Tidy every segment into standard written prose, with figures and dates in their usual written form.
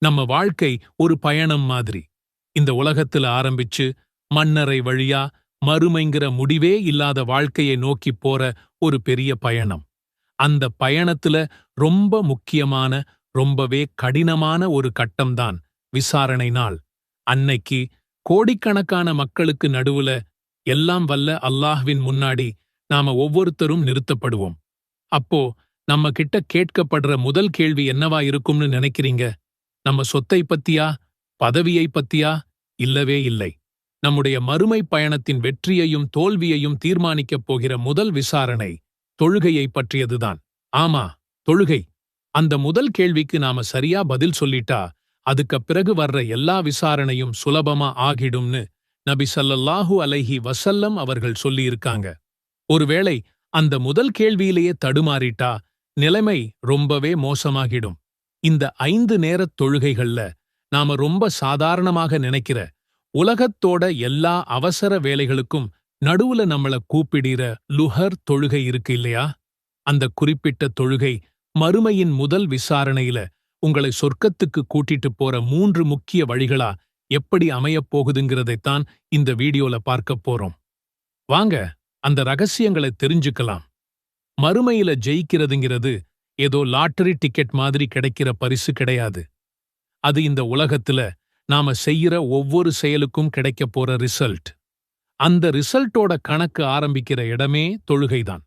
நம்ம வாழ்க்கை ஒரு பயணம் மாதிரி. இந்த உலகத்துல ஆரம்பிச்சு மண்ணறை வழியா மறுமைங்கிற முடிவே இல்லாத வாழ்க்கையை நோக்கிப் போற ஒரு பெரிய பயணம். அந்த பயணத்துல ரொம்ப முக்கியமான, ரொம்பவே கடினமான ஒரு கட்டம்தான் விசாரணை நாள். அன்னைக்கு கோடிக்கணக்கான மக்களுக்கு நடுவுல எல்லாம் வல்ல அல்லாஹ்வின் முன்னாடி நாம ஒவ்வொருத்தரும் நிறுத்தப்படுவோம். அப்போ நம்ம கிட்ட கேட்கப்படுற முதல் கேள்வி என்னவா இருக்கும்னு நினைக்கிறீங்க? நம்ம சொத்தை பத்தியா, பதவியை பத்தியா? இல்லவே இல்லை. நம்முடைய மறுமை பயணத்தின் வெற்றியையும் தோல்வியையும் தீர்மானிக்கப் போகிற முதல் விசாரணை தொழுகையை பற்றியதுதான். ஆமா, தொழுகை. அந்த முதல் கேள்விக்கு நாம சரியா பதில் சொல்லிட்டா அதுக்குப் பிறகு வர்ற எல்லா விசாரணையும் சுலபமா ஆகிடும்னு நபி ஸல்லல்லாஹு அலைஹி வஸல்லம் அவர்கள் சொல்லியிருக்காங்க. ஒருவேளை அந்த முதல் கேள்வியிலேயே தடுமாறிட்டா நிலைமை ரொம்பவே மோசமாகிடும். இந்த 5 நேரத் தொழுகைகள்ல நாம ரொம்ப சாதாரணமாக நினைக்கிற உலகத்தோட எல்லா அவசர வேலைகளுக்கும் நடுவுல நம்மள கூப்பிடுற லுஹர் தொழுகை இருக்கு இல்லையா? அந்த குறிப்பிட்ட தொழுகை மறுமையின் முதல் விசாரணையில உங்களை சொர்க்கத்துக்கு கூட்டிட்டு போற 3 முக்கிய வழிகளா எப்படி அமையப் போகுதுங்கிறதைத்தான் இந்த வீடியோல பார்க்கப் போறோம். வாங்க அந்த ரகசியங்களை தெரிஞ்சுக்கலாம். மறுமையில ஜெயிக்கிறதுங்கிறது ஏதோ லாட்டரி டிக்கெட் மாதிரி கிடைக்கிற பரிசு கிடையாது. அது இந்த உலகத்துல நாம செய்யற ஒவ்வொரு செயலுக்கும் கிடைக்கப் போற ரிசல்ட். அந்த ரிசல்ட்டோட கணக்கு ஆரம்பிக்கிற இடமே தொழுகைதான்.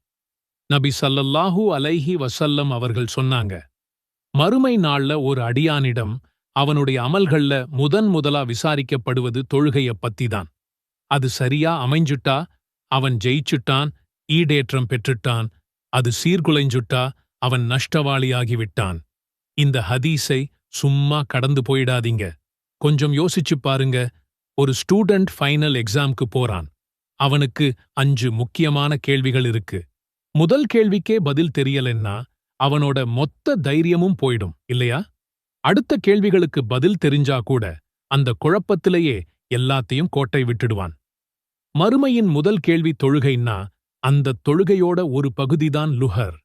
நபி ஸல்லல்லாஹு அலைஹி வஸல்லம் அவர்கள் சொன்னாங்க, மறுமை நாள்ல ஒரு அடியானிடம் அவனுடைய அமல்கள்ல முதலா விசாரிக்கப்படுவது தொழுகைய பத்திதான். அது சரியா அமைஞ்சுட்டா அவன் ஜெயிச்சுட்டான், ஈடேற்றம் பெற்றுட்டான். அது சீர்குலைஞ்சுட்டா அவன் நஷ்டவாளியாகிவிட்டான். இந்த ஹதீஸை சும்மா கடந்து போயிடாதீங்க. கொஞ்சம் யோசிச்சு பாருங்க. ஒரு ஸ்டூடெண்ட் ஃபைனல் எக்ஸாம்க்கு போறான். அவனுக்கு 5 முக்கியமான கேள்விகள் இருக்கு. முதல் கேள்விக்கே பதில் தெரியலன்னா அவனோட மொத்த தைரியமும் போயிடும் இல்லையா? அடுத்த கேள்விகளுக்கு பதில் தெரிஞ்சா கூட அந்த குழப்பத்திலேயே எல்லாத்தையும் கோட்டை விட்டுடுவான். மறுமையின் முதல் கேள்வி தொழுகைன்னா அந்த தொழுகையோட ஒரு பகுதிதான் லுஹர்.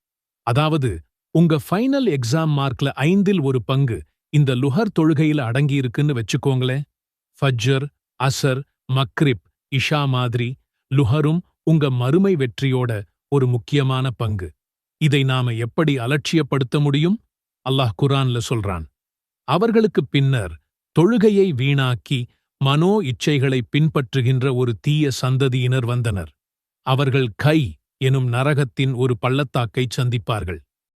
அதாவது உங்க ஃபைனல் எக்ஸாம் மார்க்ல 5இல் ஒரு பங்கு இந்த லுஹர் தொழுகையில அடங்கியிருக்குன்னு வச்சுக்கோங்களேன். ஃபஜ்ர், அசர், மக்ரிப், இஷா மாதிரி லுஹரும் உங்க மறுமை வெற்றியோட ஒரு முக்கியமான பங்கு. இதை நாம எப்படி அலட்சியப்படுத்த முடியும்? அல்லாஹ் குர்ஆன்ல சொல்றான், அவர்களுக்குப் பின்னர் தொழுகையை வீணாக்கி மனோ இச்சைகளை பின்பற்றுகின்ற ஒரு தீய சந்ததியினர் வந்தனர். அவர்கள் கை எனும் நரகத்தின் ஒரு பள்ளத்தாக்கைச் சந்திப்பார்கள்.